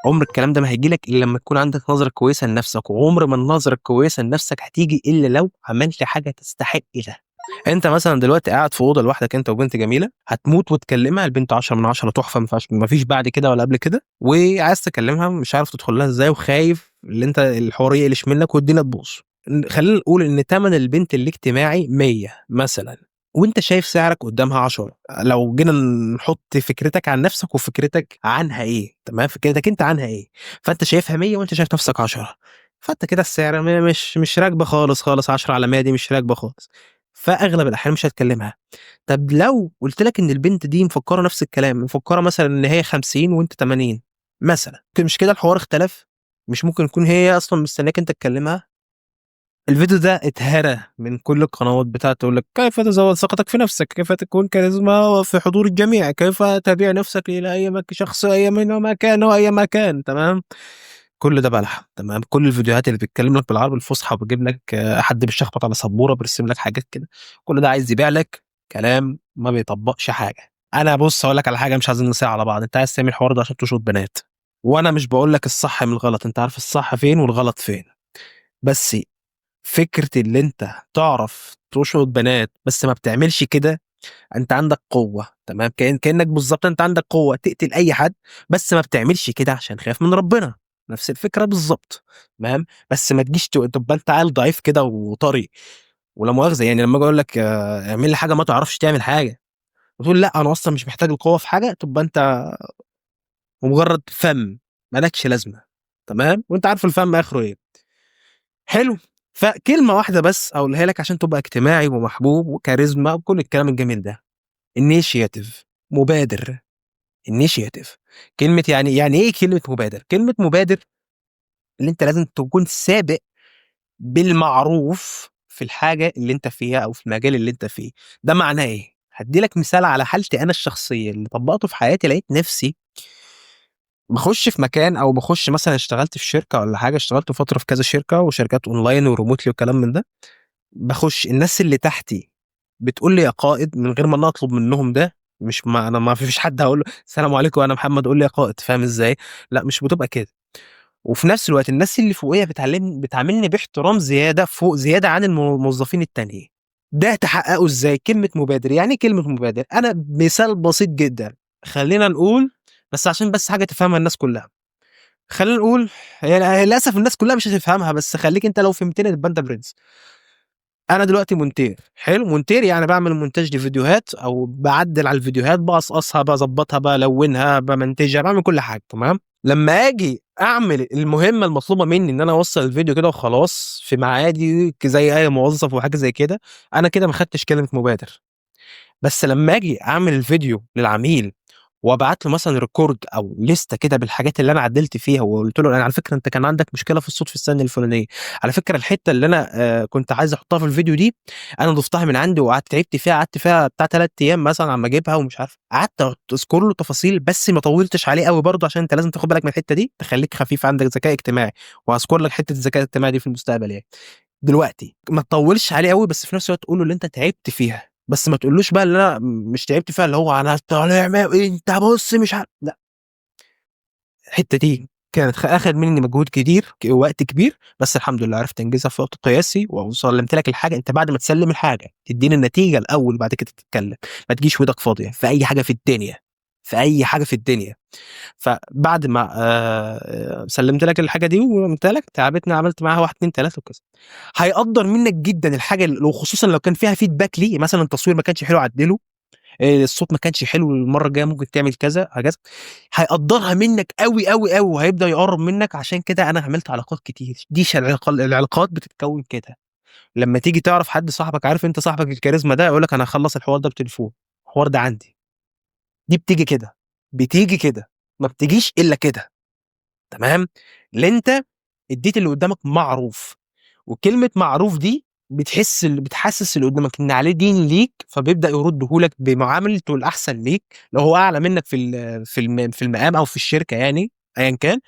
عمر الكلام ده ما هيجي لك الا لما تكون عندك نظره كويسه لنفسك، وعمر ما النظره الكويسه لنفسك هتيجي الا لو عملت حاجه تستحق ده. انت مثلا دلوقتي قاعد في اوضه لوحدك انت وبنت جميله، هتموت وتكلمها، البنت 10 من 10 تحفه، ما فيش بعد كده ولا قبل كده، وعايز تكلمها مش عارف تدخل لها ازاي، وخايف اللي انت الحوار يقلش منك والدنيا تبوظ. خلينا نقول ان ثمن البنت الاجتماعي 100 مثلا، وانت شايف سعرك قدامها 10. لو جينا نحط فكرتك عن نفسك وفكرتك عنها ايه، تمام، فكرتك انت عنها ايه، فانت شايفها 100 وانت شايف نفسك 10، فانت كده السعر مش راكبه خالص خالص، 10 على 100 دي مش راكبه خالص، فاغلب الاحيان مش هتكلمها. طب لو قلت لك ان البنت دي مفكره نفس الكلام، مفكره مثلا ان هي 50 وانت 80 مثلا، مش كده الحوار اختلف؟ مش ممكن يكون هي اصلا مستنياك انت تكلمها؟ الفيديو ده اتهرى من كل القنوات بتاعته، تقول لك كيف تزود ثقتك في نفسك، كيف تكون كاريزما في حضور الجميع، كيف تبيع نفسك الى اي شخص اي من مكان واي مكان، تمام. كل ده بلح، تمام. كل الفيديوهات اللي بتتكلم لك بالعربي الفصحى وبيجيب لك حد بيشخبط على سبوره بيرسم لك حاجات كده، كل ده عايز يبيع لك كلام ما بيطبقش حاجه. انا بص اقول لك على حاجه، مش عايزين نصيع على بعض، انت عايز تعمل الحوار ده عشان تشوط بنات، وانا مش بقول لك الصح من الغلط، انت عارف الصح فين والغلط فين، بس فكرة اللي انت تعرف تشقط بنات بس ما بتعملش كده، انت عندك قوة، تمام، كأنك بالظبط انت عندك قوة تقتل اي حد، بس ما بتعملش كده عشان خايف من ربنا، نفس الفكرة بالظبط، تمام. بس ما تجيش تبقى انت عيل ضعيف كده وطري، ولا مؤاخذة يعني لما اجي اقول لك اعمل لي حاجة ما تعرفش تعمل حاجة، وتقول لا انا اصلا مش محتاج القوة في حاجة، تبقى انت مجرد فم مالكش لازمة، تمام، وانت عارف الفم اخره ايه. حلو. فكلمة واحدة بس أقولها لك عشان تبقى اجتماعي ومحبوب وكاريزما وكل الكلام الجميل ده: initiative، مبادر. initiative، كلمة يعني إيه كلمة مبادر؟ كلمة مبادر اللي أنت لازم تكون سابق بالمعروف في الحاجة اللي أنت فيها أو في المجال اللي أنت فيه. ده معناه إيه؟ هدي لك مثال على حالتي أنا الشخصية اللي طبقته في حياتي، لقيت نفسي بخش في مكان او بخش مثلا اشتغلت في شركه ولا حاجه، اشتغلت فتره في كذا شركه وشركات اونلاين وريموتلي وكلام من ده، بخش الناس اللي تحتي بتقول لي يا قائد من غير ما انا اطلب منهم ده، مش ما انا ما فيش حد هقول له السلام عليكم انا محمد قول لي يا قائد، فاهم ازاي؟ لا مش بتبقى كده. وفي نفس الوقت الناس اللي فوقيه بتعاملني باحترام زياده، فوق زياده عن الموظفين التانيين. ده تحققه ازاي؟ كلمه مبادر. يعني إيه كلمه مبادر؟ انا مثال بسيط جدا، خلينا نقول، بس عشان بس حاجه تفهمها الناس كلها، خلينا نقول، هي للاسف الناس كلها مش هتفهمها، بس خليك انت لو فهمتني تبقى انت برنس. انا دلوقتي مونتير، حلو، مونتير يعني بعمل مونتاج لفيديوهات او بعدل على الفيديوهات، بقصقصها، بظبطها، بلونها، بمنتجها، بعمل كل حاجه، تمام. لما اجي اعمل المهمه المطلوبه مني ان انا اوصل الفيديو كده وخلاص في معادي زي اي موظف وحاجه زي كده، انا كده ما خدتش كلمه مبادر. بس لما اجي اعمل الفيديو للعميل وابعت له مثلا ريكورد او لسته كده بالحاجات اللي انا عدلت فيها، وقلت له انا على فكره انت كان عندك مشكله في الصوت في الثانيه الفلانيه، على فكره الحته اللي انا كنت عايز احطها في الفيديو دي انا ضفتها من عندي وقعدت تعبت فيها، قعدت فيها بتاع 3 ايام مثلا عم اجيبها ومش عارف، قعدت اذكر له تفاصيل بس ما طولتش عليه قوي برضه، عشان انت لازم تاخد بالك من الحته دي تخليك خفيف، عندك ذكاء اجتماعي، وهذكر لك حته الذكاء الاجتماعي دي في المستقبل يعني. دلوقتي ما تطولش عليه قوي، بس في نفس الوقت تقول له اللي انت تعبت فيها، بس ما تقولوش بقى اللي انا مش تعبت فيها اللي هو انا طالع انت بص مش عارف، لا. الحته دي كانت اخذ مني مجهود كتير وقت كبير، بس الحمد لله عرفت انجزها في وقت قياسي، وسلمت لك الحاجه. انت بعد ما تسلم الحاجه تديني النتيجه الاول وبعد كده تتكلم، ما تجيش ودك فاضيه في اي حاجه في الدنيا، في اي حاجه في الدنيا. فبعد ما سلمت لك الحاجه دي وقلت لك تعبتني، عملت معاها 1 2 3 وكذا، هيقدر منك جدا الحاجه، لو خصوصا لو كان فيها فيدباك ليه، مثلا التصوير ما كانش حلو عدله، الصوت ما كانش حلو المره الجايه ممكن تعمل كذا هكذا، هيقدرها منك قوي قوي قوي، وهيبدا يقرب منك. عشان كده انا عملت علاقات كتير، دي العلاقات بتتكون كده. لما تيجي تعرف حد صاحبك، عارف انت صاحبك الكاريزما ده يقول لك انا هخلص الحوار ده بتليفون، الحوار ده عندي، دي بتيجي كده، بتيجي كده، ما بتجيش الا كده، تمام. اللي انت اديت اللي قدامك معروف، وكلمه معروف دي بتحسس اللي قدامك ان عليه دين ليك، فبيبدا يرده لك بمعاملته الاحسن ليك، لو هو اعلى منك في المقام او في الشركه يعني ايا كان،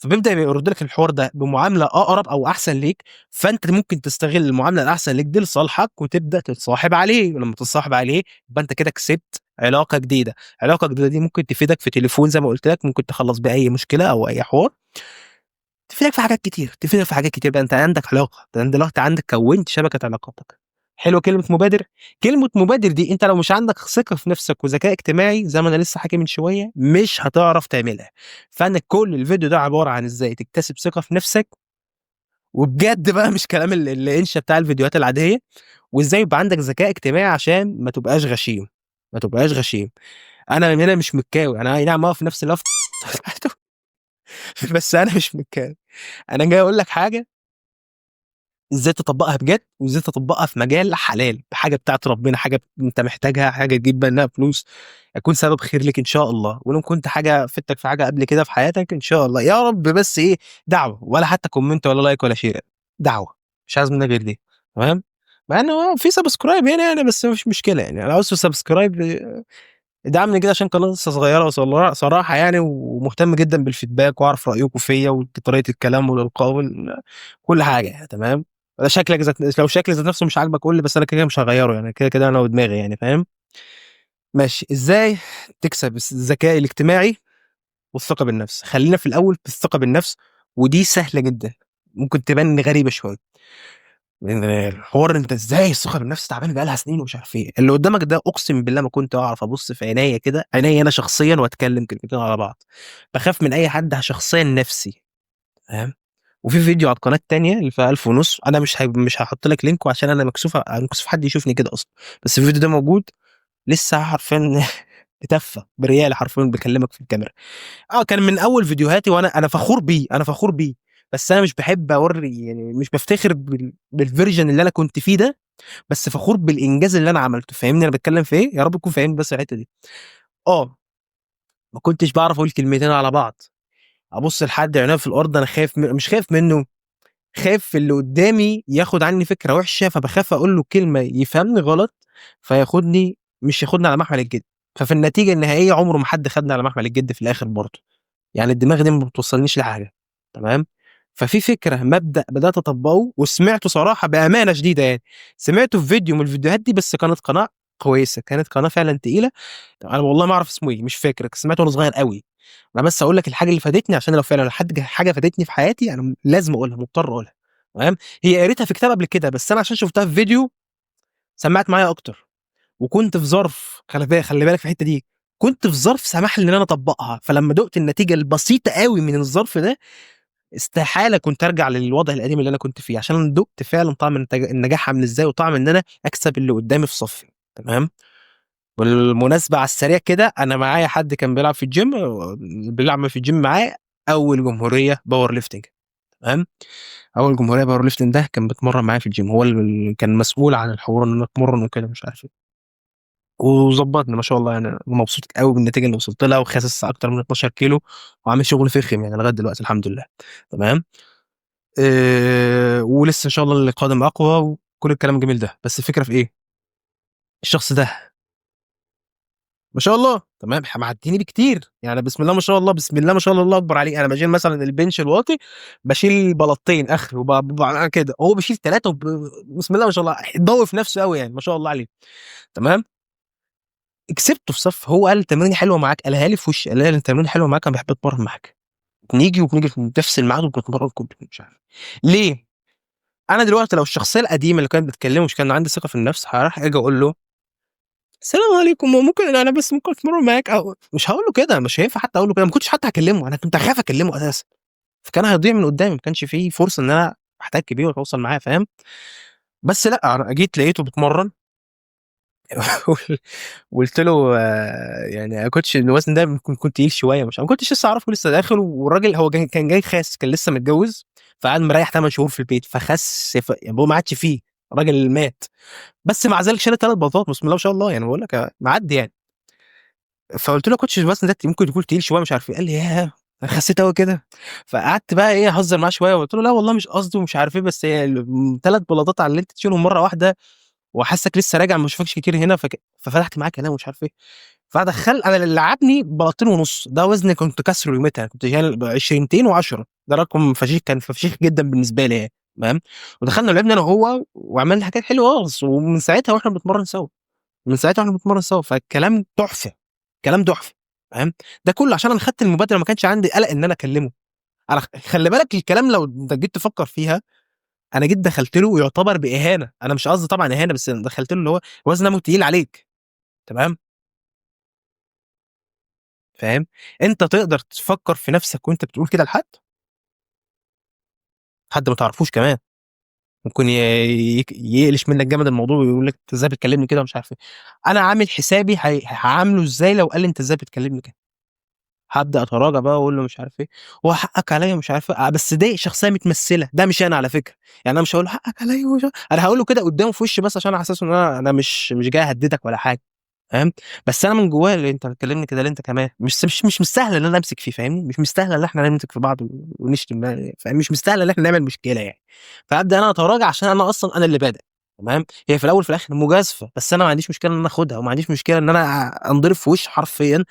فبيبدا يرد لك الحوار ده بمعامله اقرب او احسن ليك، فانت ممكن تستغل المعامله الاحسن ليك دي لصالحك وتبدا تتصاحب عليه، ولما تتصاحب عليه يبقى انت كده كسبت علاقه جديده. العلاقه الجديده دي ممكن تفيدك في تليفون زي ما قلت لك، ممكن تخلص باي مشكله او اي حوار، تفيدك في حاجات كتير، تفيدك في حاجات كتير بقى. انت عندك علاقه، انت دلوقتي عندك كونت شبكه علاقاتك. حلو كلمه مبادر. كلمه مبادر دي انت لو مش عندك ثقه في نفسك وذكاء اجتماعي زي ما انا لسه حاكي من شويه مش هتعرف تعملها. فانا كل الفيديو ده عباره عن ازاي تكتسب ثقه في نفسك، وبجد بقى مش كلام الانشا بتاع الفيديوهات العاديه، وازاي يبقى عندك ذكاء اجتماعي عشان ما تبقاش غشيم. ما تبقاش غشيم. انا هنا مش متكاوي، انا اي نعم اقف في نفس اللفظ بس انا مش متكاوي. انا جاي اقول لك حاجه ازاي تطبقها بجد، وازاي تطبقها في مجال حلال، بحاجه بتاعت ربنا، حاجه انت محتاجها، حاجه تجيب منها فلوس، يكون سبب خير لك ان شاء الله. ولو كنت حاجه فدتك في حاجه قبل كده في حياتك ان شاء الله يا رب، بس ايه، دعوه، ولا حتى كومنت ولا لايك ولا شير، دعوه، مش عايز منك غير دي. تمام. مع انه في سبسكرايب هنا يعني، بس مش مشكله يعني، لو عاوز سبسكرايب ادعمني كده عشان قناه لسه صغيره صراحه يعني، ومهتم جدا بالفيدباك واعرف رايكم فيا وطريقه الكلام والالقاء كل حاجه يعني. تمام. ده شكلك لو شكلي ذات نفسه مش عاجبك قول لي، بس انا كده كده مش هغيره يعني، كده كده انا ودماغي يعني، فاهم. ماشي. ازاي تكسب الذكاء الاجتماعي والثقه بالنفس؟ خلينا في الاول بالثقه بالنفس، ودي سهله جدا، ممكن تبان غريبه شويه. لان الحوار انت ازاي الثقه بالنفس تعبان بقى لها سنين ومش عارف ايه، اللي قدامك ده اقسم بالله ما كنت اعرف ابص في عينيا كده، عينيا انا شخصيا، واتكلم كلمتين على بعض. بخاف من اي حد شخصيا نفسي، فاهم. وفي فيديو على القناه التانيه اللي فيها 1000 ونص، انا مش هحط لك لينكه عشان انا مكسوف حد يشوفني كده اصلا، بس الفيديو ده موجود لسه حرفيا بتفه بريال حرفيا بكلمك في الكاميرا. كان من اول فيديوهاتي، وانا فخور بيه، انا فخور بيه. بس انا مش بحب اوري يعني، مش بفتخر بالفيرجن اللي انا كنت فيه ده، بس فخور بالانجاز اللي انا عملته. فاهمني انا بتكلم في ايه؟ يا رب تكون فاهمني بس الحته دي. اه ما كنتش بعرف اقول كلمتين على بعض، ابص لحد عينيه في الارض، انا خايف مش خايف منه، خايف اللي قدامي ياخد عني فكره وحشه، فبخاف اقول له كلمه يفهمني غلط، فياخدني مش ياخدني على محمل الجد. ففي النتيجه النهائيه عمره ما حد خدني على محمل الجد في الاخر برضه، يعني الدماغ دي ما بتوصلنيش لحاجه. تمام. ففي فكره مبدا بدات اطبقه وسمعته صراحه بامانه شديده يعني، سمعته في فيديو من الفيديوهات دي، بس كانت قناه كويسه، كانت قناه فعلا تقيله. انا والله ما اعرف اسمه ايه، مش فاكر، سمعته وانا صغير قوي. انا بس اقول لك الحاجه اللي فادتني، عشان لو فعلا حد حاجه فادتني في حياتي انا لازم اقولها، مضطر اقولها. تمام. هي قريتها في كتاب قبل كده، بس انا عشان شفتها في فيديو سمعت معايا اكتر. وكنت في ظرف، خلي بالك في الحته دي، كنت في ظرف سمح لي ان انا اطبقها، فلما دقت النتيجه البسيطه قوي من الظرف ده استحاله كنت ارجع للوضع القديم اللي انا كنت فيه، عشان أنا دقت فعلا طعم النجاح عامل ازاي، وطعم ان انا اكسب اللي قدامي في صفي. تمام. بالمناسبه على السريع كده، انا معايا حد كان بيلعب في الجيم، بيلعب في الجيم معايا، اول جمهوريه باور ليفتنج. تمام. اول جمهوريه باور ليفتنج ده كان بيتمرن معايا في الجيم، هو اللي كان مسؤول عن الحوار ان انا اتمرن وكده مش عارف ايه، وظبطني ما شاء الله يعني. أنا مبسوط قوي بالنتيجه اللي وصلت لها، وخاسس اكتر من 12 كيلو، وعامل شغل فخم يعني لغايه دلوقتي الحمد لله. تمام. ولسه ان شاء الله اللي قادم اقوى، وكل الكلام الجميل ده. بس الفكره في ايه؟ الشخص ده ما شاء الله تمام معديني بكتير يعني، بسم الله ما شاء الله، بسم الله ما شاء الله، الله اكبر عليه. انا بشيل مثلا البنش الواطي، بشيل بلاطين اخري كده، هو بيشيل ثلاثه بسم الله ما شاء الله، ضوي في نفسه قوي يعني، ما شاء الله عليه. تمام. كسبته في صف، هو قال التمرين حلوه معاك، قالها لي في وشي، قال لي التمرين حلوه معاك، انا بحب اتمرن معاك، وبنيجي في نفس الميعاد وبنتمرن كل مش عارف ليه. انا دلوقتي لو الشخصيه القديمه اللي كانت بتكلمه مش كان عندي ثقه في النفس، هروح اجي اقول له السلام عليكم، ممكن انا بس ممكن اتمرن معاك، او مش هقول له كده، مش هينفع حتى اقول له كده، ما كنتش حتى هكلمه، انا كنت اخاف اكلمه اساسا، فكان هيضيع من قدامي، ما كانش فيه فرصه ان انا احتك بيه واتواصل معاه، فاهم. بس لا، انا جيت لقيته بيتمرن وقلت له يعني يا كوتش الوزن ده كنت تقيل شويه، مش ما كنتش لسه اعرفه، لسه داخل، والراجل هو كان جاي خاس، كان لسه متجوز، فقعد مريح 8 شهور في البيت، فخس يعني هو ما عادش فيه، الراجل مات، بس مع ذلك شال 3 بلاطات بسم الله ما شاء الله يعني، بقول لك معدي يعني. فقلت له يا كوتش الوزن ده ممكن يكون تقيل شويه مش عارف ايه، قال لي ياه انا خسيت قوي كده. فقعدت بقى ايه اهزر معاه شويه، وقلت له لا والله مش قصدي ومش عارف ايه، بس هي 3 بلاطات على اللي انت تشيلهم مره واحده، وحاسك لسه راجع ما اشوفكش كتير هنا، ففتحت معاه كلام ومش عارف ايه. فدخل انا اللي لعبني بلاطين ونص، ده وزني كنت كسره يومتها، كنت شايل 20 و10، ده رقم فشيخ، كان فشيخ جدا بالنسبه لي يعني. تمام. ودخلنا لعبنا انا وهو وعملنا حاجات حلوه خالص، ومن ساعتها واحنا بنتمرن سوا، من ساعتها واحنا بنتمرن سوا، فالكلام تحفه، كلام تحفه. فاهم؟ ده كله عشان انا خدت المبادره، ما كانش عندي قلق ان انا اكلمه. انا خلي بالك الكلام لو انت جيت تفكر فيها، انا جيت دخلت له يعتبر باهانه، انا مش قصدي طبعا اهانه، بس دخلت له اللي هو وزنه تقيل عليك. تمام. فاهم؟ انت تقدر تفكر في نفسك وانت بتقول كده لحد، حد ما تعرفوش كمان، ممكن يقلش منك جامد الموضوع ويقول لك انت ازاي بتكلمني كده ومش عارف ايه. انا عامل حسابي هعامله ازاي لو قال لي انت ازاي بتكلمني كده، هابدا اتراجع بقى واقول له مش عارف ايه، هو حقك عليا مش عارف ايه. بس دي شخصيه متمثله، ده مش انا على فكره. يعني انا مش هقول له حقك عليا انا هقول له كده قدامه في وشي بس عشان احسسه ان انا مش جاي اهددك ولا حاجه. فاهم؟ بس انا من جوايا اللي انت بتكلمني كده ليه انت كمان مش مستاهله ان انا امسك فيه. فاهمني؟ مش مستاهله ان احنا نمسك في بعض ونشتم فاهم؟ مش مستاهله ان احنا نعمل مشكله يعني. فابدا انا اتراجع عشان انا اصلا انا اللي بادئ. تمام. هي في الاول في الاخر مجازفه، بس انا ما عنديش مشكله ان انا اخدها، وما عنديش مشكله ان انا انضرب في وش حرفيا.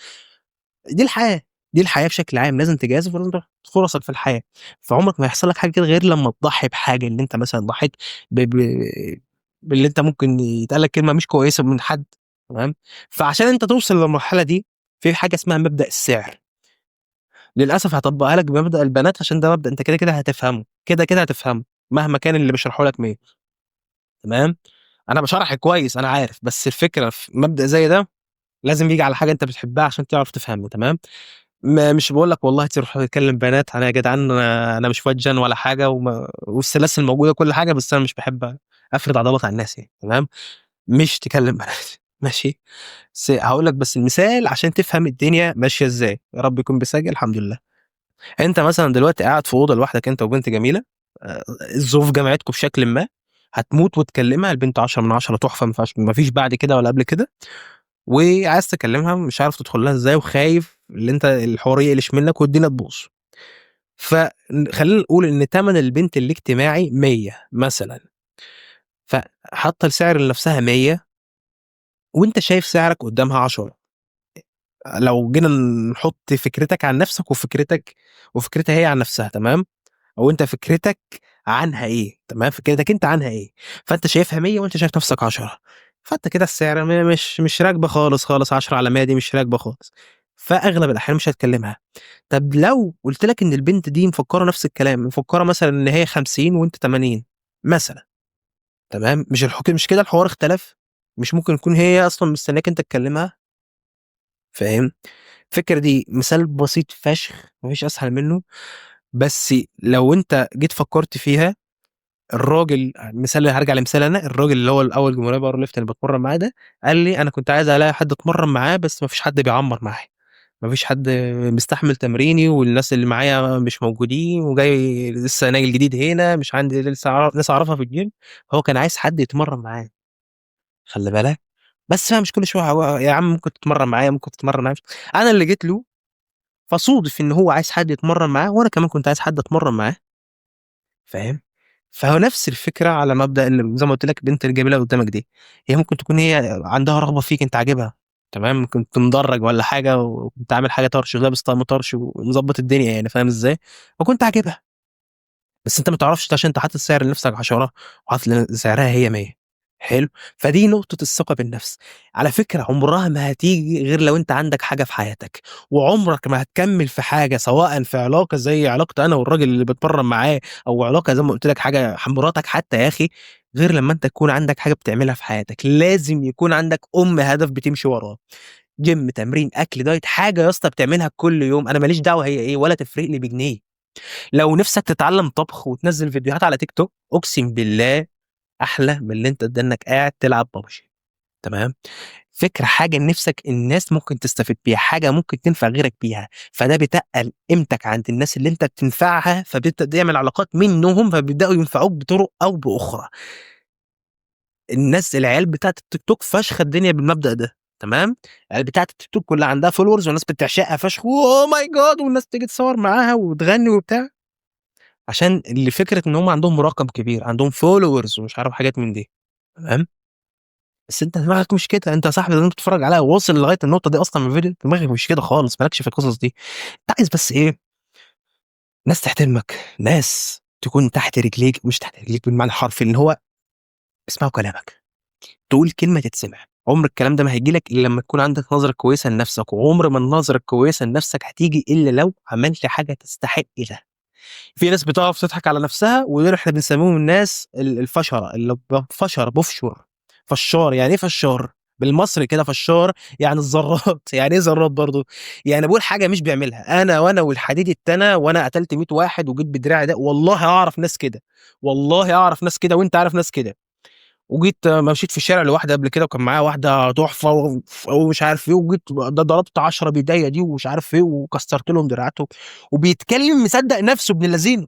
دي الحياه، دي الحياه بشكل عام، لازم تجازف ولازم تاخد فرصك في الحياه. فعمرك ما يحصل لك حاجه كده غير لما تضحي بحاجه، اللي انت مثلا ضحيت باللي انت ممكن يتقال لك كلمه مش كويسه من حد. تمام. فعشان انت توصل للمرحله دي، في حاجه اسمها مبدا السعر. للاسف هطبقها لك بمبدا البنات عشان ده مبدا انت كده كده هتفهمه، كده كده هتفهمه مهما كان اللي بيشرحه لك مين. تمام. انا بشرح كويس انا عارف، بس الفكره في مبدا زي ده لازم يجي على حاجه انت بتحبها عشان تعرف تفهمني. تمام. مش باقول لك والله تروح تكلم بنات، أنا يا جدعان أنا مش واد ولا حاجة، والسلاسل موجودة وكل حاجة، بس أنا مش باحب أفرض عضلات على الناس يعني. تمام. مش تكلم بنات ماشي. هاقول لك بس المثال عشان تفهم الدنيا ماشية إزاي، يا رب يكون بيسجل الحمد لله. أنت مثلًا دلوقتي قاعد في أوضة لوحدك أنت وبنت جميلة، الظروف جمعتكم بشكلٍ ما، هتموت وتكلمها، البنت 10 من 10 تحفة، ما فيش بعد كده ولا قبل كده، وعايز تكلمها مش عارف تدخل لها إزاي، وخايف اللي أنت الحوار يقلش منك والدنيا تبوظ. فخلّينا نقول إن تَمَن البنت الاجتماعي 100 مثلًا، فحاطة لسعر لنفسها 100 وأنت شايف سعرك قدامها 10. لو جينا نحط فكرتك عن نفسك وفكرتها هي عن نفسها. تمام. أو أنت فكرتك عنها إيه. تمام. فكرتك أنت عنها إيه. فأنت شايفها 100 وأنت شايف نفسك 10، فأنت كده السعر مش راكبة خالص، خالص. 10 على 100 دي مش راكبة خالص، فأغلب الأحيان مش هتكلمها. طب لو قُلت لك إن البنت دي مفكّرة نفس الكلام، مفكّرة مثلًا إن هي 50 وأنت 80 مثلًا. تمام. مش كده الحوار اختلف؟ مش ممكن تكون هي أصلًا مستنياك أنت تكلمها؟ فاهم؟ الفكرة دي مثال بسيط فشخ، ما فيش أسهل منه، بس لو أنت جيت فكّرت فيها، الراجل مثال هارجع لمثالي أنا، الراجل اللي هو الأول جمهورية power lift اللي باتمرّن معاه ده، قال لي: "أنا كنت عايز ألاقي حد أتمرّن معاه بس ما فيش حد بيعمّر معايا، ما فيش حد مستحمل تمريني والناس اللي معايا مش موجودين وجاي لسه ناقل جديد هنا، مش عندي لسه ناس أعرفها في الgym." هو كان عايز حد يتمرّن معاه، خلّي بالك. بس بقى مش كل شوية يا عم ممكن تتمرّن معايا، ممكن تتمرّن معايا، أنا اللي جيت له، فصُودف إن هو عايز حد يتمرّن معاه وأنا كمان كنت عايز حد أتمرّن معاه. فاهم؟ فهو نفس الفكرة على مبدأ إن زي ما قُلت لك البنت الجميلة اللي قدّامك دي، هي ممكن تكون هي عندها رغبة فيك أنت عاجبها. تمام. كنت مدرّج والّا حاجة وكنت عامل حاجة طرش ولابس طقم طرش ومضبّط الدنيا يعني. فاهم إزاي؟ وكنت عاجبها، بس أنت ما تعرفش ده عشان أنت حاطط سعر لنفسك 10 وحاطط سعرها هي 100. حلو. فدي نقطة الثقة بالنفس. على فكرة عمرها ما هتيجي غير لو أنت عندك حاجة في حياتك، وعمرك ما هتكمّل في حاجة سواء في علاقة زي علاقتي أنا والراجل اللي باتمرّن معاه، أو علاقة زي ما قُلت لك حاجة مراتك حتى يا أخي، غير لمّا أنت تكون عندك حاجة بتعملها في حياتك. لازم يكون عندك هدف بتمشي وراه، gym، تمرين، أكل، diet، حاجة يا اسطى بتعملها كل يوم. أنا ما ليش دعوة هي إيه ولا تفرق لي بجنيه. لو نِفْسك تتعلّم طبخ وتنزّل فيديوهات على تيك توك، أقسم بالله أحلى من اللي أنت تدّنك قاعد تلعب PUBG. تمام. فكرة حاجة نِفْسك الناس ممكن تستفيد بيها، حاجة ممكن تنفع غيرك بيها، فده بيتقّل قيمتك عند الناس اللي أنت بتنفعها، فبتبدأ تعمل علاقات منهم، فبيبدأوا ينفعوك بطرق أو بأخرى. العيال بتاعة التيك توك فاشخة الدنيا بالمبدأ ده. تمام. العيال بتاعة التيك توك كلّها عندها followers والناس بتعشقها فشخ وOh my God والناس تيجي تصوّر معاها وتغني وبتاع، عشان لفكرة إن هم عندهم رقم كبير، عندهم followers ومش عارف حاجات من دي. تمام. بس انت دماغك مش كده، انت يا صاحبي اللي انت بتتفرج عليها واصل لغايه النقطه دي اصلا من الفيديو، دماغك مش كده خالص، مالكش في القصص دي. انت عايز بس ايه؟ ناس تحترمك، ناس تكون تحت رجليك، مش تحت رجليك بالمعنى الحرفي، اللي هو يسمعوا كلامك، تقول كلمه تتسمع. عمر الكلام ده ما هيجي لك الا لما تكون عندك نظره كويسه لنفسك، وعمر ما النظره الكويسه لنفسك هتيجي الا لو عملت حاجه تستحق ده. في ناس بتقف تضحك على نفسها، ودول احنا بنسميهم الناس الفشره، اللي فشر بفشر. فشار يعني ايه فشار؟ بالمصري كده فشار يعني الذرات يعني ايه ذرات برضه؟ يعني بقول حاجه مش بيعملها. وانا والحديد التانى، وانا قتلت 100 واحد وجيت بدراعي ده، والله اعرف ناس كده، والله اعرف ناس كده، وانت عارف ناس كده. وجيت مشيت في الشارع لوحدي قبل كده، وكان معايا واحده تحفه ومش عارف ايه، وجيت ده ضربت 10 بايديا دي ومش عارف ايه، وكسرت لهم دراعاتهم. وبيتكلم مصدق نفسه ابن اللذين.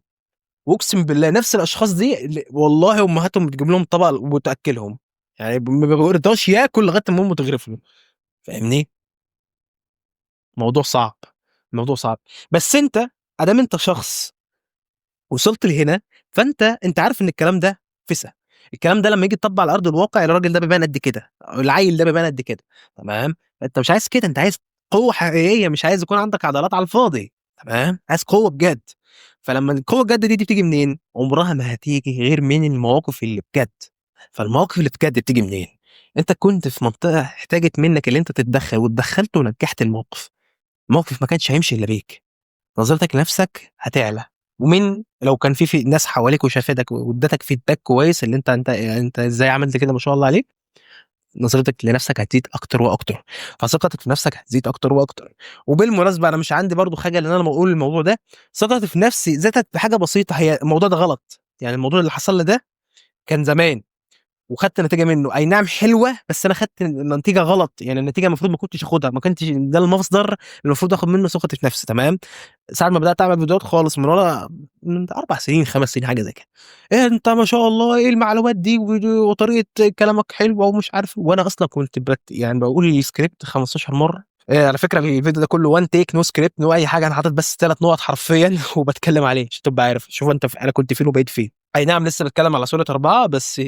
واقسم بالله نفس الاشخاص دي والله امهاتهم بتجيب لهم طبق وتاكلهم، يعني ما بيرضاش ياكل لغايه ما امه تغرف له. فاهمني؟ موضوع صعب، موضوع صعب. بس انت ادام انت شخص وصلت لهنا، فانت عارف ان الكلام ده فسا. الكلام ده لما يجي يطبق على ارض الواقع، الراجل ده بيبان قد كده، العيل ده بيبان قد كده. تمام؟ انت مش عايز كده، انت عايز قوه حقيقيه، مش عايز يكون عندك عضلات على الفاضي. تمام؟ عايز قوه بجد. فلما القوه الجد دي بتيجي منين؟ عمرها ما هتيجي غير من المواقف اللي بجد. فالمواقف اللي بجد بتيجي منين؟ انت كنت في منطقه احتاجت منك اللي انت تتدخل، واتدخلت ونجحت الموقف. الموقف ما كانش هيمشي الا بيك. نظرتك لنفسك هتعلى. ومن لو كان في ناس حواليك وشافتك وادتك فيدباك كويس، اللي انت ازاي عملت كده، ما شاء الله عليك، نظرتك لنفسك هتزيد اكتر واكتر، فثقتك في نفسك هتزيد اكتر واكتر. وبالمناسبه انا مش عندي برضو خجل ان انا بقول الموضوع ده. ثقتي في نفسي زادت بحاجه بسيطه، هي الموضوع ده غلط، يعني الموضوع اللي حصل لي ده كان زمان وخدت نتيجه منه، اي نعم حلوه، بس انا خدت نتيجه غلط، يعني النتيجه المفروض ما كنتش اخدها، ما كنتش ده المصدر اللي المفروض اخد منه ثقتي في نفسي. تمام؟ ساعة ما بدأت أعمل فيديوهات خالص من وأنا من 4 سنين 5 سنين حاجة زي كده. إيه أنت ما شاء الله إيه المعلومات دي وطريقة كلامك حلوة ومش عارف، وأنا أصلًا كنت يعني باقول الscript 15 مرة. على فكرة الفيديو ده كله one take no script no أي حاجة، أنا حاطط بس 3 نقط حرفيًا وباتكلم عليه عشان تبقى عارف. شوف أنت أنا كنت فين وبقيت فين. أي نعم لسه باتكلم على سورة 4 بس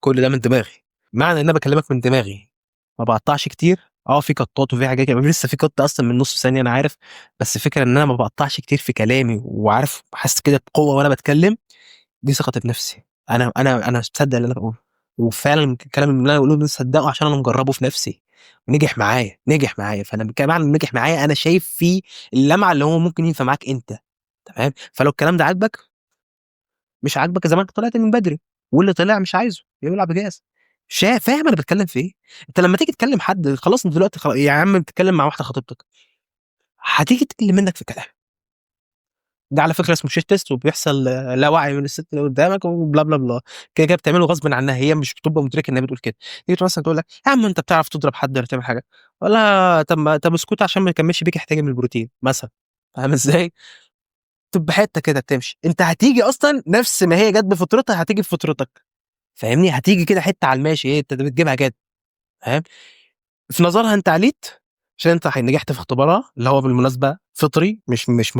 كل ده من دماغي. معنى إن أنا باكلمك من دماغي، ما باقطّعش كتير. في قطّات وفي حاجات كده، لسه في قط أصلًا من نُص ثانية أنا عارف. بس الفكرة إن أنا ما باقطّعش كتير في كلامي، وعارف حاسس كده بقوة وأنا باتكلم. دي ثقتي بنفسي. أنا مصدّق اللي أنا باقوله، وفعلًا الكلام اللي أنا باقوله ده مصدّقه عشان أنا مجرّبه في نفسي، ونجح معايا، نجح معايا. فأنا معنى إنه نجح معايا أنا شايف فيه اللمعة اللي هو ممكن ينفع معاك أنت. تمام؟ فلو الكلام ده عاجبك، مش عاجبك زمانك طلعت من بدري، واللي طلع مش عايزه يولع بجاز. فاهم أنا باتكلم في إيه؟ أنت لمّا تيجي تكلم حد خلاص، أنت دلوقتي يا عم بتتكلم مع واحدة خطيبتك، هتيجي تقل منك في كلام. ده على فكرة اسمه shit test، وبيحصل لا وعي من الست اللي قدامك وبلا بلا بلا. كده كده بتعمله غصبٍ عنها، هي مش بتبقى مدركة إن هي بتقول كده. تيجي مثلًا تقول لك يا عم أنت بتعرف تضرب حد والّا تعمل حاجة؟ أقول لها طب اسكتي عشان ما يكملش بيكِ احتاجي من البروتين مثلًا. فاهم إزاي؟ تبقى حتة كده بتمشي. أنت هتيجي أصلًا نفس ما هي جات بفطرتها هتيجي بفطرتك. فاهمني؟ هتيجي كده حتة على الماشي، إيه أنت بتجيبها كده. فاهم؟ في نظرها أنت عليت عشان أنت نجحت في اختبارها، اللي هو بالمناسبة فطري،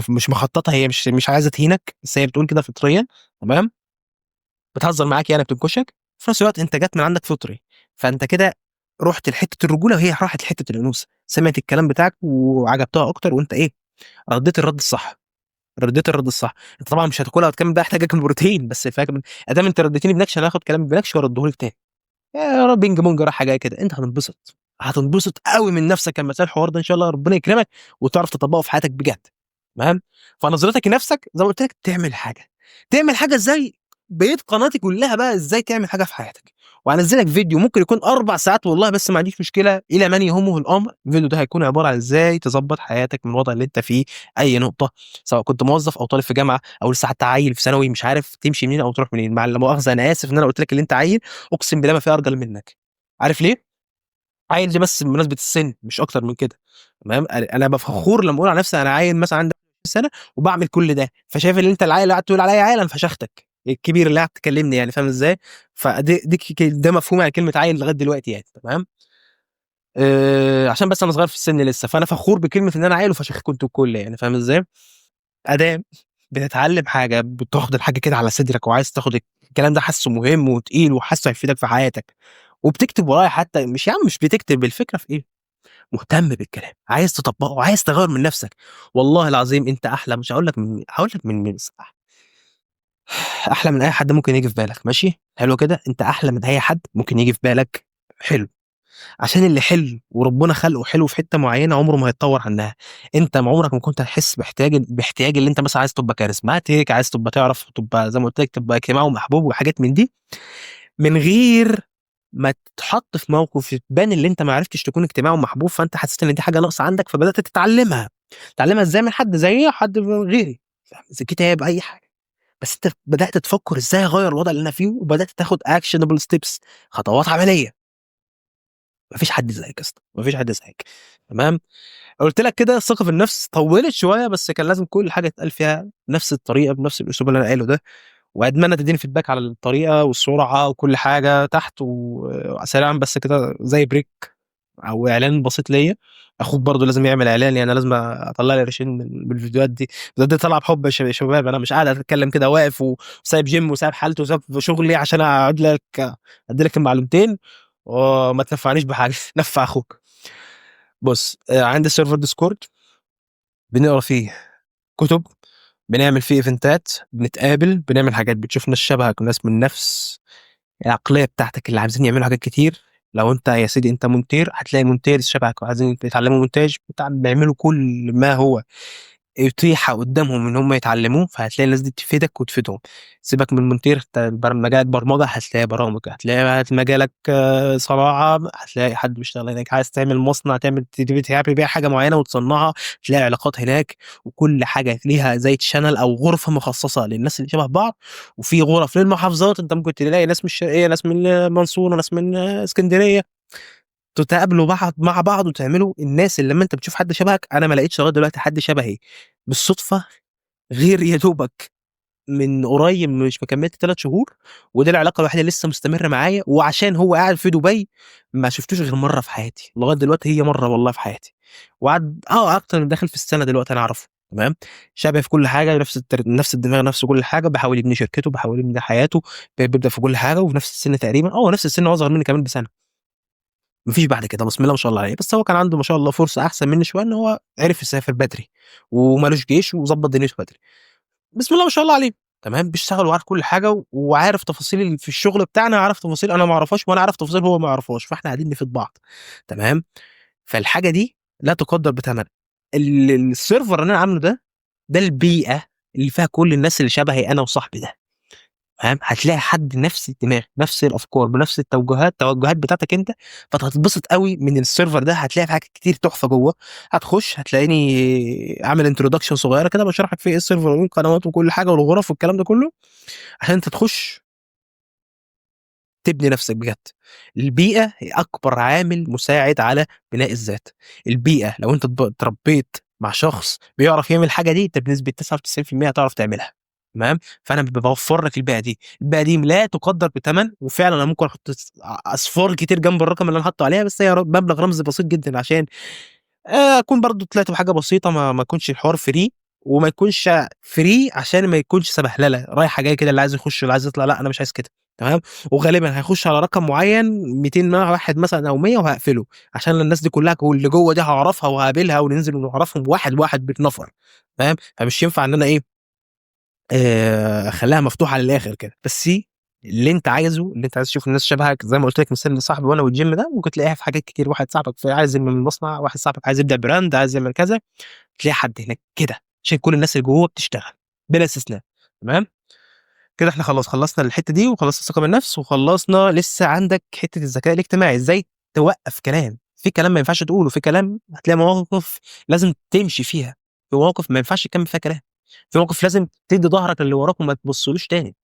مش مخططة، هي مش عايزة تهينك، بس هي بتقول كده فطريًا. تمام؟ بتهزر معاك يعني بتنكشك. في نفس الوقت أنت جات من عندك فطري، فأنت كده رُحت لحتة الرجولة وهي راحت لحتة الأنوثة، سمعت الكلام بتاعك وعجبتها أكتر، وأنت إيه، رديت الرد الصح. رديت الرد الصح. أنت طبعًا مش هتاكلها وتكمل بقى احتياجك من البروتين، بس فاهم أدام أنت رديتني بنكش أنا هاخد كلامي بنكش وأرده لك تاني. يا بينج بونج رايحة جاية كده، أنت هتنبسط، هتنبسط أوي من نفسك لمّا تلاقي الحوار ده إن شاء الله ربنا يكرمك وتعرف تطبّقه في حياتك بجد. تمام؟ فنظرتك لنفسك زي ما قُلت لك تعمل حاجة. تعمل حاجة إزاي؟ بقية قناتي كلّها بقى إزاي تعمل حاجة في حياتك. وهانزّل لك فيديو ممكن يكون 4 ساعات والله، بس ما عنديش مشكلة إلى من يهمه الأمر. الفيديو ده هيكون عبارة عن إزاي تضبّط حياتك من الوضع اللي أنت فيه، أي نقطة، سواء كنت موظف أو طالب في جامعة أو لسه حتى عيّل في ثانوي مش عارف تمشي منين أو تروح منين. مع لا مؤاخذة أنا آسف إن أنا قُلت لك اللي أنت عيّل، أقسم بالله ما في أرجل منّك. عارف ليه؟ عيّل دي بس بمناسبة السِن مش أكتر من كده. تمام؟ أنا أبقى فخور لمّا أقول على نفسي أنا عيّل مثلًا عندي 20 سَنة وباعمل كل ده، فشايف اللي أنت العيّل اللي قاعد تقول عليّا عيّل أنا فشختك، الكبير اللي قاعد تكلمني يعني. فاهم إزاي؟ دي ده مفهومي عن كلمة عيّل لغاية دلوقتي يعني. تمام؟ عشان بس أنا صغير في السِن لسه، فأنا فخور بكلمة إن أنا عيّل وفشخكم أنتم الكل يعني. فاهم إزاي؟ أدام بتتعلم حاجة، بتاخد الحاجة كده على صدرك وعايز تاخد الكلام ده حاسّه مهم وتقيل وحاسّه هيفيدك في حياتك، وبتكتب ورايا حتى، مش يا عم مش بتكتب، الفكرة في إيه؟ مهتم بالكلام، عايز تطبّقه، عايز تغيّر من نَفْسك، والله العظيم أنت أحلى، مش هاقول لك من أحلى من أي حد ممكن ييجي في بالك، ماشي، حلو كده، أنت أحلى من أي حد ممكن ييجي في بالك، حلو، عشان اللي حلو وربنا خلقه حلو في حتّة معيّنة عمره ما هيتطوّر عنها، أنت عمرك ما كنت هتحس باحتياج اللي أنت مثلًا عايز تبقى charismatic، عايز تبقى تعرف تبقى زي ما قُلت لك تبقى اجتماعي ومحبوب وحاجات من دي، من غير ما تتحط في موقف تبان اللي أنت ما عرفتش تكون اجتماعي ومحبوب، فأنت حسيت إن دي حاجة ناقصة عندك فبدأت تتعلمها، تتعلمها إزاي؟ من حد زيي أو حد غيري، إذا كتاب أي حاجة، بس أنت بدأت تفكر إزاي أغيّر الوضع اللي أنا فيه، وبدأت تاخد actionable steps، خطوات عملية، ما فيش حد زيك يا اسطى، ما فيش حد زيك، تمام؟ قُلت لك كده الثقة في النفس طوّلت شوية، بس كان لازم كل حاجة تتقال فيها بنفس الطريقة، بنفس الأسلوب اللي أنا قايله ده. وأتمنى تدّيني feedback على الطريقة والسرعة وكل حاجة تحت، وسريعًا بس كده زي break أو إعلان بسيط ليّا، أخوك برضه لازم يعمل إعلان، يعني لازم أطلّع لي قرشين من الفيديوهات دي، الفيديوهات دي طالعة بحُب يا شباب، أنا مش قاعد أتكلّم كده واقف وسايب gym وسايب حالتي وسايب شغلي عشان أقعد لك أدّي لك المعلومتين وما تنفعنيش بحاجة، نفّع أخوك. بُص، عندي server discord بنقرا فيه كُتب، بنعمل فيه إيفنتات، بنتقابل، بنعمل حاجات، بتشوف ناس شبهك وناس من نفس العقلية بتاعتك اللي عايزين يعملوا حاجات كتير. لو أنت يا سيدي أنت مونتير، هتلاقي مونتيرز شبهك وعايزين يتعلموا مونتاج، بيعملوا كل ما هو أُتيح قدّامهم إن هم يتعلموه، فهتلاقي الناس دي تفيدك وتفيدهم. سيبك من المونتير، أنت مجالك برمجة هتلاقي برامج، هتلاقي مجالك صناعة هتلاقي حد بيشتغل هناك، عايز تعمل مصنع تعمل بيع حاجة معينة وتصنّعها، تلاقي علاقات هناك، وكل حاجة ليها زي channel أو غرفة مخصصة للناس اللي شبه بعض، وفي غرف للمحافظات، أنت ممكن تلاقي ناس من الشرقية، ناس من المنصورة، ناس من إسكندرية، تتقابلوا مع بعض وتعملوا الناس اللي لمّا أنت بتشوف حد شبهك، أنا ما لقيتش لغاية دلوقتي حد شبهي بالصدفة غير يا دوبك من قريب مش ما كمّلتش 3 شهور، ودي العلاقة الوحيدة اللي لسه مستمرة معايا، وعشان هو قاعد في دبي ما شُفتوش غير مرّة في حياتي، لغاية دلوقتي هي مرّة والله في حياتي، وقعد أكتر من داخل في السَنة دلوقتي أنا أعرفه، تمام، شبهي في كل حاجة، نفس الدماغ، نفس كل حاجة، بيحاول يبني شركته، بيحاول يبني حياته، بيبدأ في كل حاجة، وفي نفس السِن تقريبًا، هو نفس السِن، هو أصغر مني كمان بسَنة. ما فيش بعد كده، بسم الله ما شاء الله عليه، بس هو كان عنده ما شاء الله فرصة أحسن منّي شوية، إن هو عرف يسافر بدري، وما لوش جيش وضبّط دنيته بدري، بسم الله ما شاء الله عليه، تمام، بيشتغل وعارف كل حاجة، وعارف تفاصيل في الشغل بتاعنا، عارف تفاصيل أنا ما أعرفهاش، وأنا عارف تفاصيل هو ما يعرفهاش، فإحنا قاعدين نفيد بعض، تمام، فالحاجة دي لا تُقدّر بثمن. السيرفر اللي أنا عامله ده، ده البيئة اللي فيها كل الناس اللي شبهي أنا وصاحبي ده. فاهم؟ هتلاقي حد نفس الدماغ، نفس الأفكار، بنفس التوجهات بتاعتك أنت، فأنت هتتبسط أوي من السيرفر ده، هتلاقي في حاجات كتير تحفة جوّه، هتخش هتلاقيني عامل introduction صغيرة كده باشرح لك فيه إيه السيرفر وإيه القنوات وكل حاجة والغرف والكلام ده كله، عشان أنت تخش تبني نفسك بجد. البيئة هي أكبر عامل مساعد على بناء الذات. البيئة لو أنت اتربيت مع شخص بيعرف يعمل الحاجة دي، أنت بنسبة 99% هتعرف تعملها، تمام؟ فأنا باوفّر لك البيئة دي، البيئة دي لا تُقدّر بثمن، وفعلًا أنا ممكن أحط أصفار كتير جنب الرقم اللي أنا حاطّه عليها، بس هي مبلغ رمزي بسيط جدًا عشان أكون برضه طلعت بحاجة بسيطة، ما يكونش الحوار free، وما يكونش free عشان ما يكونش سبهللة، رايحة جاية كده اللي عايز يخش واللي عايز يطلع، لأ أنا مش عايز كده، تمام، وغالبًا هيخش على رقم معين 200 واحد مثلًا أو 100 وهاقفله، عشان الناس دي كلها واللي جوّه دي هاعرفها وهاقابلها وننزل ونعرفهم واحد، واحد بالنفر، فاهم، فمش ينفع إن أنا إيه، أخلّيها مفتوحة للآخر كده، بس اللي أنت عايز تشوف الناس شبهك زي ما قُلت لك مثال لصاحبي وأنا والgym ده، ممكن تلاقيها في حاجات كتير، واحد صاحبك عايز يعمل مصنع، واحد صاحبك عايز يبدأ brand، عايز يعمل كذا، تلاقي حد هناك كده، عشان كل الناس اللي جوّه بتشتغل بلا استثناء، تمام، كده إحنا خلاص خلّصنا الحتّة دي وخلّصنا الثقة بالنفس وخلّصنا، لسه عندك حتّة الذكاء الاجتماعي، إزاي توقّف كلام، في كلام ما ينفعش تقوله، في كلام هتلاقي مواقف لازم تمشي فيها، في مواقف ما ينفعش تكمّل فيها كلام، في مواقف لازم تدّي ضهرك للي وراك وما تبُصّلوش تاني،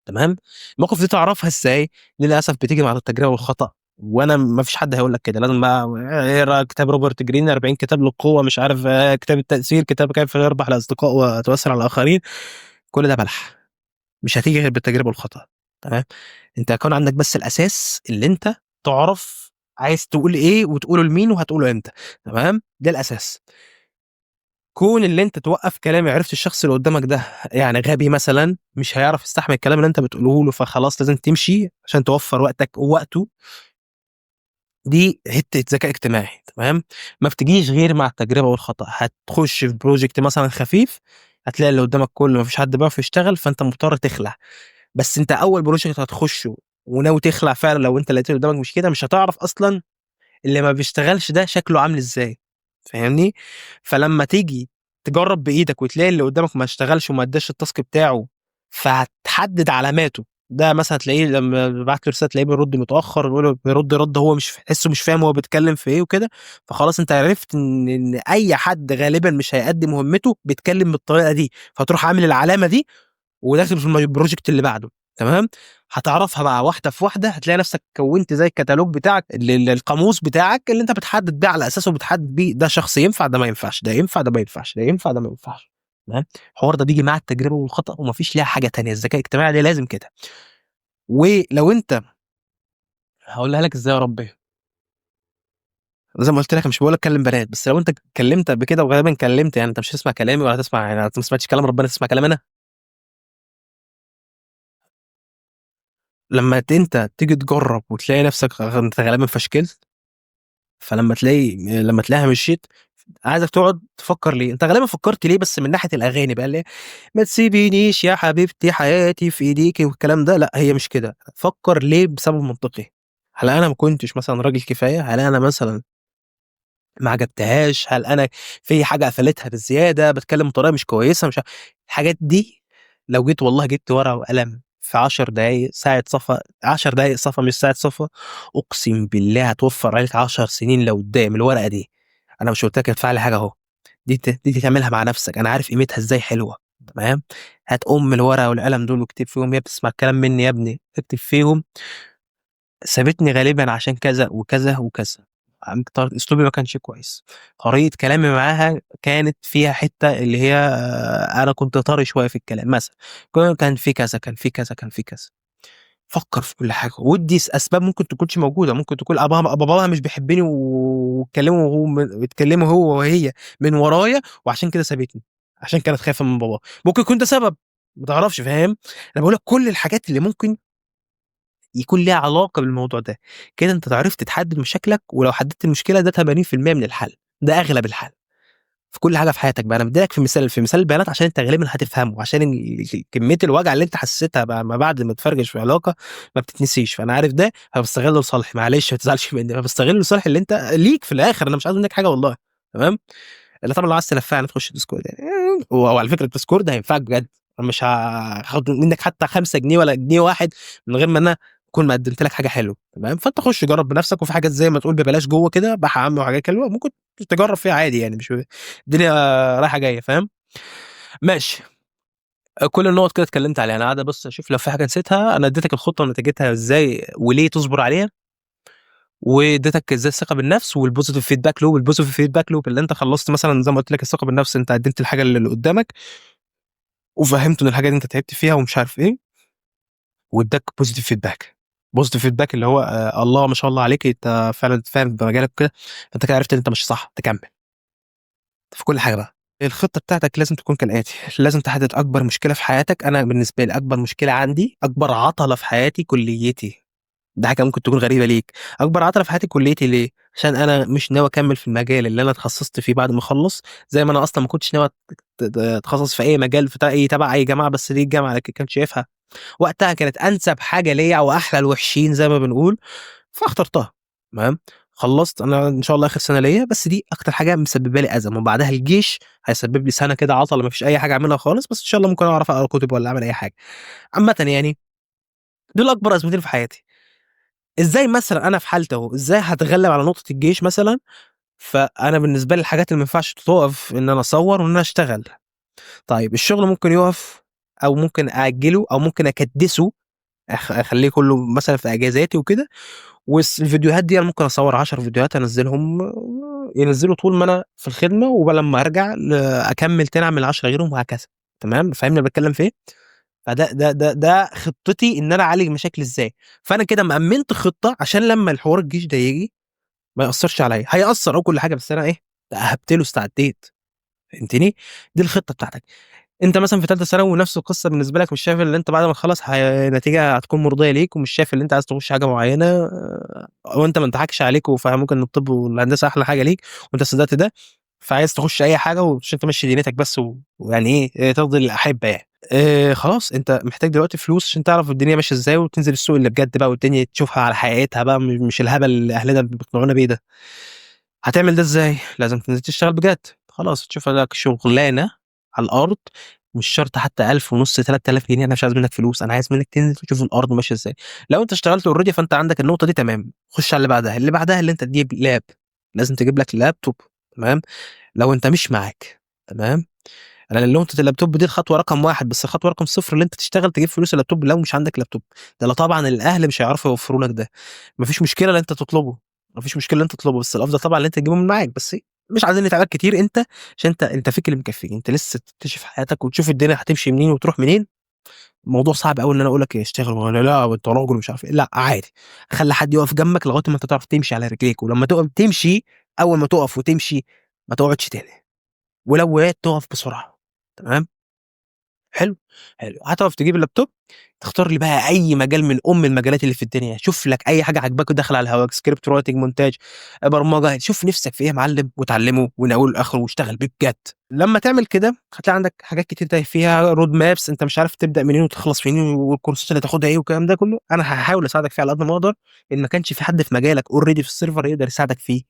تمام، المواقف دي تعرفها إزاي؟ للأسف بتيجي مع التجربة والخطأ، وأنا ما فيش حد هيقول لك كده، لازم بقى اقرا كتاب روبرت جرين 40 كتاب للقوة، مش عارف كتاب التأثير، كتاب كيف يربح الأصدقاء وتؤثر على الآخرين، كل ده بلح. مش هتيجي غير بالتجربة والخطأ، تمام، أنت هيكون عندك بس الأساس اللي أنت تعرف عايز تقول إيه وتقوله لمين وهتقوله إمتى، تمام، ده الأساس. كون اللي أنت توقّف كلامي عرفت الشخص اللي قدّامك ده يعني غبي مثلًا، مش هيعرف يستحمل الكلام اللي أنت بتقوله له، فخلاص لازم تمشي عشان توفّر وقتك ووقته، دي حتّة ذكاء اجتماعي تمام، ما بتجيش غير مع التجربة والخطأ، هتخش في project مثلًا خفيف، هتلاقي اللي قدّامك كلّه ما فيش حد بيعرف يشتغل، فأنت مضطر تخلع، بس أنت أول project هتخشه وناوي تخلع فعلًا لو أنت لقيت اللي قدّامك مش كده، مش هتعرف أصلًا اللي ما بيشتغلش ده شكله عامل إزاي، فاهمني؟ فلمّا تيجي تجرّب بإيدك وتلاقي اللي قدّامك ما اشتغلش وما أدّاش الtask بتاعه، فهتحدد علاماته، ده مثلًا تلاقيه لمّا بابعت له رسالة تلاقيه بيرد متأخر، بيرد رَد هو مش تحسّه مش فاهم هو بيتكلم في إيه وكده، فخلاص أنت عرفت إن أي حد غالبًا مش هيأدّي مهمته بيتكلم بالطريقة دي، فتروح عامل العلامة دي وداخل في الproject اللي بعده تمام، هتعرفها بقى واحدة في واحدة هتلاقي نفْسك كوّنت زي الكتالوج بتاعك القاموس بتاعك اللي أنت بتحدد بيه على أساسه بتحدد بيه ده شخص ينفع، ده ما ينفعش، ده ينفع، ده ما ينفعش، ده ينفع، ده ما ينفعش تمام، الحوار ده بييجي مع التجربة والخطأ وما فيش ليها حاجة تانية، الذكاء الاجتماعي ده لازم كده، ولو أنت هاقولها لك إزاي يا ربي، زي ما قُلت لك أنا مش باقول لك كلّم بنات، بس لو أنت اتكلمت قبل كده وغالبًا كلمت يعني أنت مش هتسمع كلامي ولا هتسمع يعني أنت ما سمعتش كلام ربنا تسمع كلامي أنا؟ لمّا أنت تيجي تجرّب وتلاقي نفْسك أنت غالبًا فشكلت لمّا تلاقيها مشيت، عايزك تقعد تفكّر ليه، أنت غالبًا فكّرت ليه بس من ناحية الأغاني بقى اللي هي ما تسيبينيش يا حبيبتي حياتي في إيديكِ والكلام ده، لأ هي مش كده، فكّر ليه بسبب منطقي، هل أنا ما كنتش مثلًا راجل كفاية، هل أنا مثلًا ما عجبتهاش، هل أنا في حاجة قفلتها بزيادة، باتكلم بطريقة مش كويسة، مش الحاجات دي لو جيت والله جبت ورقة وقلم في 10 دقايق ساعة صفا 10 دقايق صفا مش ساعة صفا، أقسم بالله هتوفّر عليك 10 سنين لقدّام الورقة دي، أنا مش قُلت لك ادفع لي حاجة أهو، دي تعملها مع نفسك، أنا عارف قيمتها إزاي حلوة، تمام، هات الورقة والقلم دول واكتب فيهم يا بتسمع الكلام مني يا ابني، اكتب فيهم سابتني غالبًا عشان كذا، وكذا، وكذا. أسلوبي ما كانش كويس، طريقة كلامي معاها كانت فيها حتّة اللي هي أنا كنت طري شوية في الكلام مثلًا، كان في كذا، كان في كذا، كان في كذا. فكّر في كل حاجة، وادّي أسباب ممكن تكونش موجودة، ممكن تكون باباها مش بيحبني واتكلموا هو وهي من ورايا وعشان كده سابتني، عشان كانت خايفة من باباها، ممكن يكون ده سبب، ما تعرفش فاهم؟ أنا باقول لك كل الحاجات اللي ممكن يكون ليها علاقة بالموضوع ده، كده أنت عرفت تحدد مشاكلك، ولو حددت المشكلة ده 80% من الحل، ده أغلب الحل، في كل حاجة في حياتك بقى، أنا مدّي لك في مثال البيانات عشان أنت غالبًا هتفهمه، عشان كمية الوجع اللي أنت حسيتها ما بعد ما تفركش في علاقة ما بتتنسيش، فأنا عارف ده فباستغله لصالحي، معلش ما تزعلش مني، أنا باستغله لصالح اللي أنت ليك في الآخر، أنا مش عايز منك حاجة والله، تمام؟ إلا طبعًا لو عايز تنفعني تخش Discord يعني وعلى فكرة الDiscord هينفعك بجد، أنا مش هاخد منك حتى 5 جنيه ولا جنيه واحد من غير ما أنا أكون قدمت لك حاجة حلوة، تمام؟ فأنت خش جرّب بنفسك، وفي حاجات زي ما تقول ببلاش جوّه كده بحة عامة وحاجات حلوة ممكن تجرّب فيها عادي يعني مش الدنيا رايحة جاية فاهم؟ ماشي، كل النقط كده اتكلمت عليها، أنا قاعد أبُص أشوف لو في حاجة نسيتها، أنا اديتك الخطة ونتيجتها إزاي وليه تصبر عليها، واديتك إزاي الثقة بالنفس والpositive feedback loop، الpositive feedback loop اللي أنت خلّصت مثلًا زي ما قُلت لك الثقة بالنفس أنت قدمت الحاجة اللي قدامك وفهّمته إن الحاجة دي أنت تعبت فيها ومش عارف إيه، وادّاك positive feedback. positive feedback اللي هو الله ما شاء الله عليك أنت فعلًا فاهم بمجالك وكده، فأنت كده عرفت إن أنت ماشي صح، تكمّل في كل حاجة بقى. الخطة بتاعتك لازم تكون كالآتي، لازم تحدد أكبر مشكلة في حياتك، أنا بالنسبة لي أكبر مشكلة عندي، أكبر عَطَلة في حياتي كُلّيتي. دي حاجة ممكن تكون غريبة ليك، أكبر عَطَلة في حياتي كُلّيتي ليه؟ عشان أنا مش ناوي أكمّل في المجال اللي أنا اتخصصت فيه بعد ما أخلّص، زي ما أنا أصلًا ما كنتش ناوي أتخصص في أي مجال في تبع أي جامعة، بس دي الجامعة اللي كنت شايفها وقتها كانت أنسب حاجة ليّا وأحلى الوحشين زي ما بنقول، فاخترتها تمام، خلّصت أنا إن شاء الله آخر سنة ليّا، بس دي أكتر حاجة مسببة لي أزمة، وبعدها الجيش هيسبب لي سنة كده عطلة ما فيش أي حاجة أعملها خالص، بس إن شاء الله ممكن أعرف أقرا كتب والّا أعمل أي حاجة. عامةً يعني دول أكبر أزمتين في حياتي. إزاي مثلًا أنا في حالتي أهو، إزاي هاتغلب على نقطة الجيش مثلًا؟ فأنا بالنسبة لي الحاجات اللي ما ينفعش تُقف إن أنا أصوّر وإن أنا أشتغل. طيب الشغل ممكن يُقف أو ممكن أأجّله أو ممكن أكدّسه أخلّيه كلّه مثلًا في أجازاتي وكده، الفيديوهات دي أنا ممكن أصوّر 10 فيديوهات أنزّلهم ينزّلوا طول ما أنا في الخدمة، لمّا أرجع أكمّل تاني أعمل 10 غيرهم وهكذا، تمام، فاهمني أنا باتكلّم في إيه؟ فده خطتي إن أنا أعالج مشاكلي إزاي، فأنا كده مأمّنت خطة عشان لمّا الحوار الجيش ده ييجي ما يأثّرش عليّا، هيأثّر وكل حاجة بس أنا إيه، تأهبت له استعديت، فهمتني؟ دي الخطة بتاعتك. أنت مثلًا في تالتة ثانوي ونفس القصة بالنسبة لك، مش شايف إن أنت بعد ما تخلّص النتيجة هتكون مرضية ليك، ومش شايف إن أنت عايز تخش حاجة معيّنة، أو أنت ما انضحكش عليك وفهموك إن الطب والهندسة أحلى حاجة ليك، وأنت صدقت ده، فعايز تخش أي حاجة وعشان تمشّي دنيتك بس ويعني إيه، ترضي الأحبة يعني. خلاص أنت محتاج دلوقتي فلوس عشان تعرف الدنيا ماشية إزاي، وتنزل السوق اللي بجد بقى، والدنيا تشوفها على حقيقتها بقى، مش الهبل اللي أهلنا بيقنعونا بيه ده. هتعمل ده إزاي؟ لازم تنزل تشتغل بجد، خلاص تشوف لك شغلانة على الأرض، مش شرط حتى 1500 3000 جنيه، أنا مش عايز منك فلوس، أنا عايز منك تنزل تشوف الأرض ماشية إزاي. لو أنت اشتغلت already فأنت عندك النقطة دي تمام، خش على اللي بعدها، اللي بعدها اللي أنت تجيب لاب، لازم تجيب لك لابتوب، تمام. لو أنت مش معاك، تمام. أنا نقطة اللابتوب دي الخطوة رقم 1، بس الخطوة رقم 0 اللي أنت تشتغل تجيب فلوس اللابتوب لو مش عندك لابتوب. ده لا طبعًا الأهل مش هيعرفوا يوفروا لك ده، ما فيش مشكلة إن أنت تطلبه، ما فيش مشكلة إن أنت تطلبه، بس الأفضل طبعًا إن أنت تجيبه من معاك، بس مش عايزين نتعبك كتير أنت، عشان أنت فيك اللي مكفّيك، أنت لسه تكتشف حياتك وتشوف الدنيا هتمشي منين وتروح منين. الموضوع صعب أوي إن أنا أقول لك اشتغل والّا لأ وأنت راجل ومش عارف إيه، لأ عادي، خلّي حد يقف جنبك لغاية ما أنت تعرف تمشي على رجليك، ولمّا تقف تمشي، أول ما تقف وتمشي ما تقعدش تاني، ولو وقعت تقف بسرعة، تمام. حلو، حلو. هتقف تجيب اللابتوب، تختار لي بقى أي مجال من المجالات اللي في الدنيا، شوف لك أي حاجة عاجباك وداخلة على هواك script writing مونتاج، برمجة، شوف نِفْسك في إيه يا معلم واتعلمه من أوله لآخره واشتغل بيه بجد. لمّا تعمل كده هتلاقي عندك حاجات كتير تايه فيها road maps، أنت مش عارف تبدأ منين وتخلص منين والكورسات اللي هتاخدها إيه والكلام ده كله، أنا هاحاول أساعدك فيه على قد ما أقدر، إن ما كانش في حد في مجالك already في السيرفر يقدر يساعدك فيه.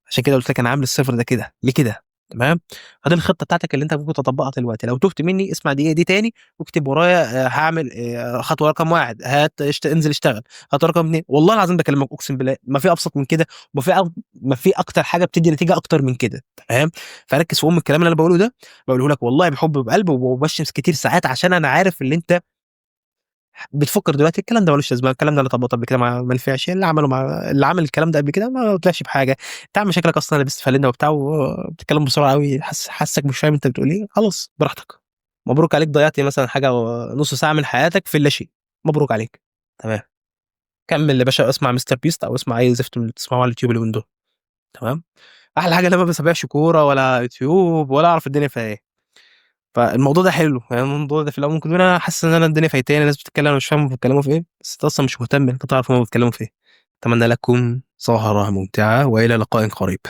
عشان كده قُلت لك أنا عامل السيرفر ده كده، ليه كده، تمام. فدي الخطة بتاعتك اللي أنت ممكن تطبّقها دلوقتي، لو تُهت منّي اسمع دي تاني واكتب ورايا، هاعمل خطوة رقم 1 هات انزل اشتغل، خطوة رقم 2 والله العظيم باكلمك أقسم بالله ما في أبسط من كده، ما في أكتر حاجة بتدّي نتيجة أكتر من كده، تمام. فركّز في الكلام اللي أنا باقوله ده، باقوله لك والله بحُب وبقلب وباشمس كتير ساعات عشان أنا عارف اللي أنت بتفكّر دلوقتي الكلام ده ما لوش لازمة، الكلام ده أنا طبّقته قبل كده ما نفعش، اللي عمل الكلام ده قبل كده ما طلعش بحاجة، أنت عامل شكلك أصلًا لبست فانلة وبتاع وبتتكلم بسرعة أوي، حاسّك مش فاهم أنت بتقول إيه، خلاص براحتك، مبروك عليك ضيّعت مثلًا حاجة نُص ساعة من حياتك في اللاشيء، مبروك عليك، تمام. كمّل يا باشا اسمع Mr Beast أو اسمع أي زفت من اللي بتسمعوه على اليوتيوب اليومين دول، تمام. أحلى حاجة إن أنا ما باتابعش كورة ولا يوتيوب ولا أعرف الدنيا فيها إيه. فالموضوع ده حلو، يعني الموضوع ده في الأول ممكن تقول أنا حاسس إن أنا الدنيا فايتاني، الناس بتتكلم أنا مش فاهم هُم بيتكلموا في إيه، بس أنت أصلًا مش مهتم إن أنت تعرف هُم بيتكلموا في إيه. أتمنى لكم سهرة ممتعة وإلى لقاء قريب.